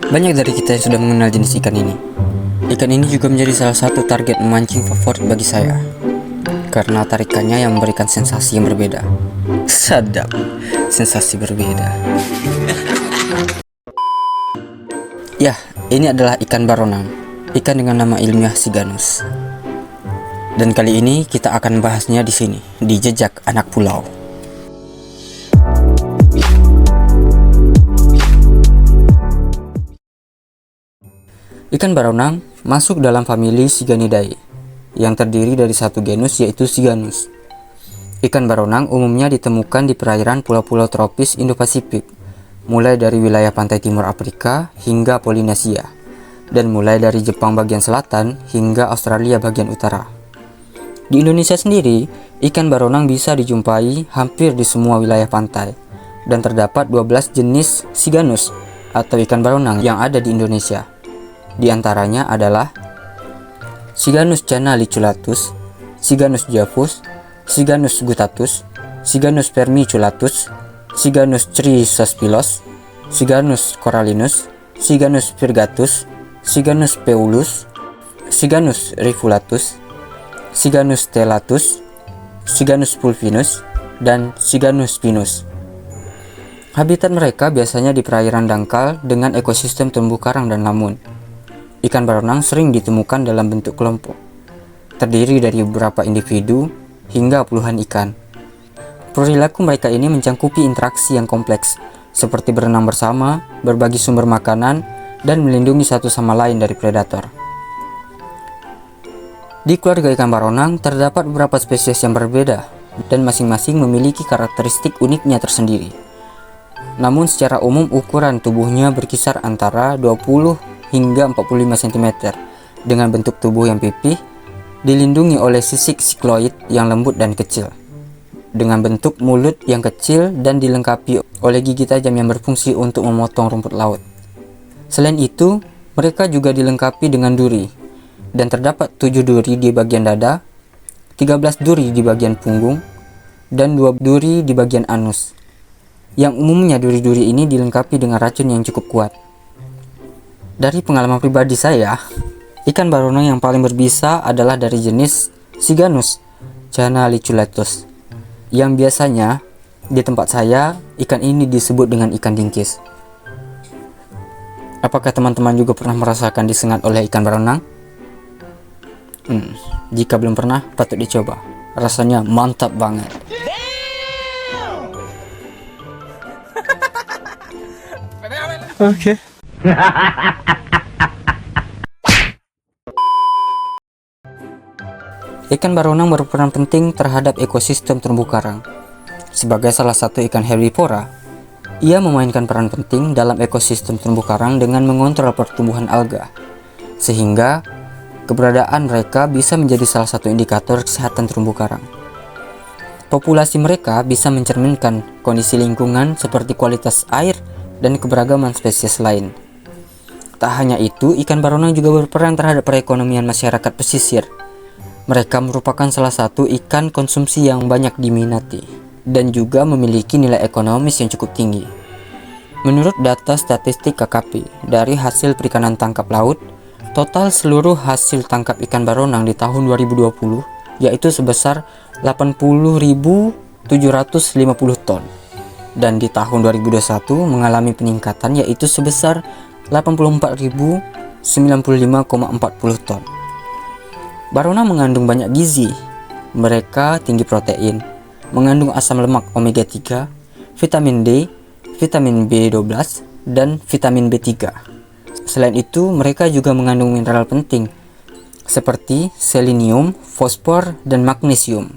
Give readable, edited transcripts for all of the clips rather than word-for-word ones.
Banyak dari kita yang sudah mengenal jenis ikan ini. Ikan ini juga menjadi salah satu target memancing favorit bagi saya, karena tarikannya yang memberikan sensasi yang berbeda. Sadap, sensasi berbeda. Ya, ini adalah ikan baronang, ikan dengan nama ilmiah Siganus. Dan kali ini kita akan bahasnya di sini, di Jejak Anak Pulau. Ikan baronang masuk dalam famili Siganidae, yang terdiri dari satu genus yaitu Siganus. Ikan baronang umumnya ditemukan di perairan pulau-pulau tropis Indo-Pasifik, mulai dari wilayah pantai timur Afrika hingga Polinesia, dan mulai dari Jepang bagian selatan hingga Australia bagian utara. Di Indonesia sendiri, ikan baronang bisa dijumpai hampir di semua wilayah pantai, dan terdapat 12 jenis Siganus atau ikan baronang yang ada di Indonesia. Di antaranya adalah Siganus canaliculatus, Siganus javus, Siganus guttatus, Siganus vermiculatus, Siganus chrysospilus, Siganus corallinus, Siganus virgatus, Siganus peulus, Siganus rivulatus, Siganus stellatus, Siganus pulvinus, dan Siganus pinus. Habitat mereka biasanya di perairan dangkal dengan ekosistem terumbu karang dan lamun. Ikan baronang sering ditemukan dalam bentuk kelompok, terdiri dari beberapa individu hingga puluhan ikan. Perilaku mereka ini mencangkupi interaksi yang kompleks, seperti berenang bersama, berbagi sumber makanan, dan melindungi satu sama lain dari predator. Di keluarga ikan baronang terdapat beberapa spesies yang berbeda, dan masing-masing memiliki karakteristik uniknya tersendiri. Namun secara umum ukuran tubuhnya berkisar antara 20 hingga 45 cm, dengan bentuk tubuh yang pipih, dilindungi oleh sisik sikloid yang lembut dan kecil, dengan bentuk mulut yang kecil dan dilengkapi oleh gigi tajam yang berfungsi untuk memotong rumput laut. Selain itu, mereka juga dilengkapi dengan duri, dan terdapat 7 duri di bagian dada, 13 duri di bagian punggung, dan 2 duri di bagian anus. Yang umumnya duri-duri ini dilengkapi dengan racun yang cukup kuat. Dari pengalaman pribadi saya, ikan baronang yang paling berbisa adalah dari jenis Siganus canaliculatus, yang biasanya di tempat saya ikan ini disebut dengan ikan dingkis. Apakah teman-teman juga pernah merasakan disengat oleh ikan baronang? Jika belum pernah, patut dicoba. Rasanya mantap banget. Oke. Ikan baronang berperan penting terhadap ekosistem terumbu karang. Sebagai salah satu ikan herbivora, ia memainkan peran penting dalam ekosistem terumbu karang dengan mengontrol pertumbuhan alga, sehingga keberadaan mereka bisa menjadi salah satu indikator kesehatan terumbu karang. Populasi mereka bisa mencerminkan kondisi lingkungan seperti kualitas air dan keberagaman spesies lain. Tak hanya itu, ikan baronang juga berperan terhadap perekonomian masyarakat pesisir. Mereka merupakan salah satu ikan konsumsi yang banyak diminati dan juga memiliki nilai ekonomis yang cukup tinggi. Menurut data statistik KKP dari hasil perikanan tangkap laut, total seluruh hasil tangkap ikan baronang di tahun 2020 yaitu sebesar 80.750 ton, dan di tahun 2021 mengalami peningkatan yaitu sebesar 84.095,40 ton. Baronang mengandung banyak gizi. Mereka tinggi protein, mengandung asam lemak omega 3, vitamin D, vitamin B12, dan vitamin B3. Selain itu, mereka juga mengandung mineral penting seperti selenium, fosfor, dan magnesium.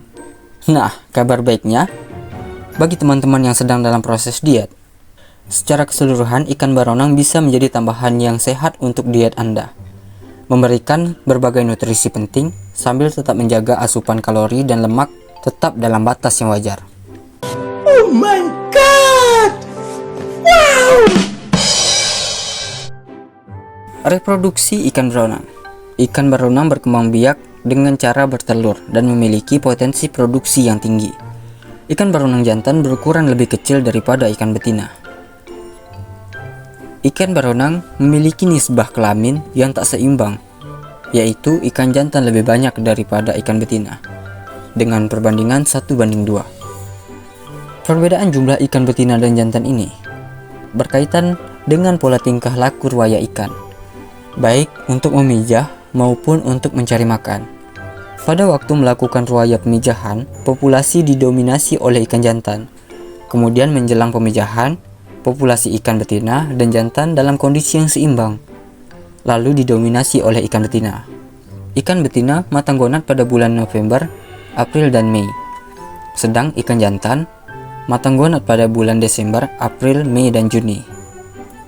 Nah, kabar baiknya bagi teman-teman yang sedang dalam proses diet, secara keseluruhan ikan baronang bisa menjadi tambahan yang sehat untuk diet Anda, memberikan berbagai nutrisi penting sambil tetap menjaga asupan kalori dan lemak tetap dalam batas yang wajar. Oh my god! Wow! Reproduksi ikan baronang. Ikan baronang berkembang biak dengan cara bertelur dan memiliki potensi produksi yang tinggi. Ikan baronang jantan berukuran lebih kecil daripada ikan betina. Ikan baronang memiliki nisbah kelamin yang tak seimbang, yaitu ikan jantan lebih banyak daripada ikan betina, dengan perbandingan 1:2. Perbedaan jumlah ikan betina dan jantan ini berkaitan dengan pola tingkah laku ruaya ikan, baik untuk memijah maupun untuk mencari makan. Pada waktu melakukan ruaya pemijahan, populasi didominasi oleh ikan jantan. Kemudian menjelang pemijahan, populasi ikan betina dan jantan dalam kondisi yang seimbang, lalu didominasi oleh ikan betina. Ikan betina matang gonat pada bulan November, April, dan Mei. Sedang ikan jantan matang gonat pada bulan Desember, April, Mei, dan Juni.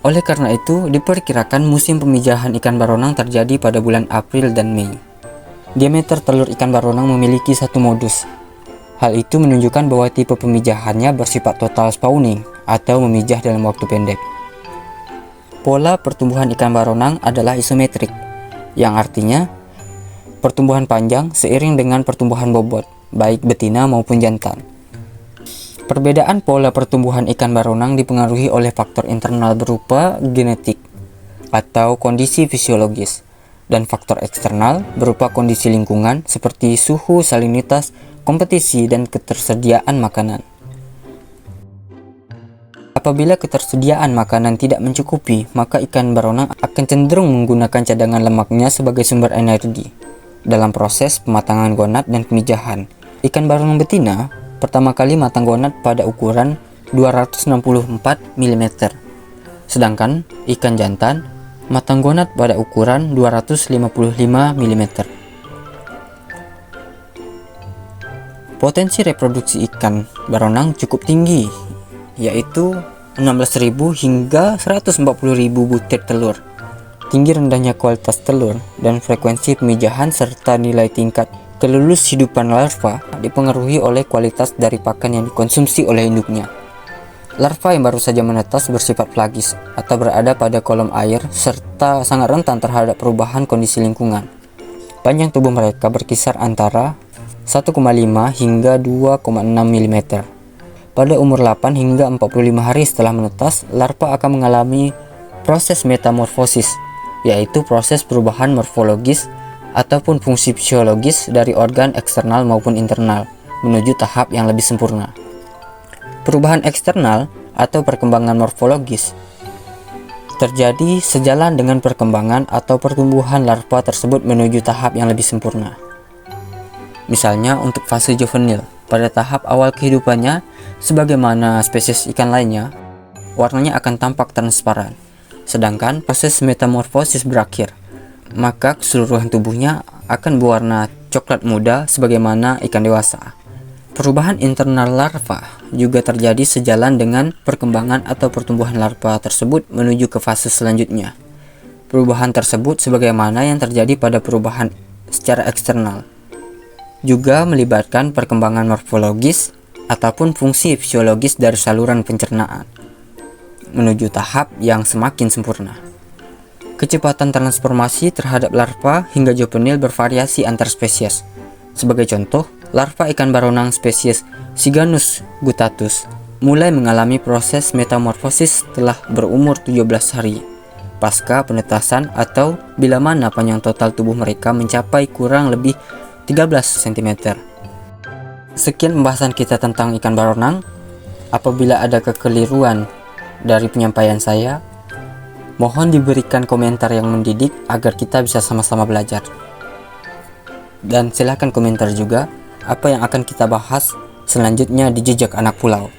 Oleh karena itu, diperkirakan musim pemijahan ikan baronang terjadi pada bulan April dan Mei. Diameter telur ikan baronang memiliki satu modus. Hal itu menunjukkan bahwa tipe pemijahannya bersifat total spawning atau memijah dalam waktu pendek. Pola pertumbuhan ikan baronang adalah isometrik, yang artinya pertumbuhan panjang seiring dengan pertumbuhan bobot, baik betina maupun jantan. Perbedaan pola pertumbuhan ikan baronang dipengaruhi oleh faktor internal berupa genetik atau kondisi fisiologis, dan faktor eksternal berupa kondisi lingkungan seperti suhu, salinitas, kompetisi, dan ketersediaan makanan. Apabila ketersediaan makanan tidak mencukupi, maka ikan baronang akan cenderung menggunakan cadangan lemaknya sebagai sumber energi. Dalam proses pematangan gonat dan pemijahan, ikan baronang betina pertama kali matang gonat pada ukuran 264 mm, sedangkan ikan jantan matang gonat pada ukuran 255 mm. Potensi reproduksi ikan baronang cukup tinggi, yaitu 16.000 hingga 140.000 butir telur. Tinggi rendahnya kualitas telur dan frekuensi pemijahan serta nilai tingkat kelulus hidupan larva dipengaruhi oleh kualitas dari pakan yang dikonsumsi oleh induknya. Larva yang baru saja menetas bersifat pelagis atau berada pada kolom air serta sangat rentan terhadap perubahan kondisi lingkungan. Panjang tubuh mereka berkisar antara 1,5 hingga 2,6 mm. Pada umur 8 hingga 45 hari setelah menetas, larva akan mengalami proses metamorfosis, yaitu proses perubahan morfologis ataupun fungsi fisiologis dari organ eksternal maupun internal menuju tahap yang lebih sempurna. Perubahan eksternal atau perkembangan morfologis terjadi sejalan dengan perkembangan atau pertumbuhan larva tersebut menuju tahap yang lebih sempurna. Misalnya untuk fase juvenil, pada tahap awal kehidupannya, sebagaimana spesies ikan lainnya, warnanya akan tampak transparan. Sedangkan proses metamorfosis berakhir, maka keseluruhan tubuhnya akan berwarna coklat muda sebagaimana ikan dewasa. Perubahan internal larva juga terjadi sejalan dengan perkembangan atau pertumbuhan larva tersebut menuju ke fase selanjutnya. Perubahan tersebut sebagaimana yang terjadi pada perubahan secara eksternal juga melibatkan perkembangan morfologis ataupun fungsi fisiologis dari saluran pencernaan menuju tahap yang semakin sempurna. Kecepatan transformasi terhadap larva hingga juvenil bervariasi antar spesies. Sebagai contoh, larva ikan baronang spesies Siganus guttatus mulai mengalami proses metamorfosis setelah berumur 17 hari pasca penetasan atau bila mana panjang total tubuh mereka mencapai kurang lebih 13 cm. Sekian pembahasan kita tentang ikan baronang. Apabila ada kekeliruan dari penyampaian saya, mohon diberikan komentar yang mendidik agar kita bisa sama-sama belajar. Dan silahkan komentar juga apa yang akan kita bahas selanjutnya di Jejak Anak Pulau.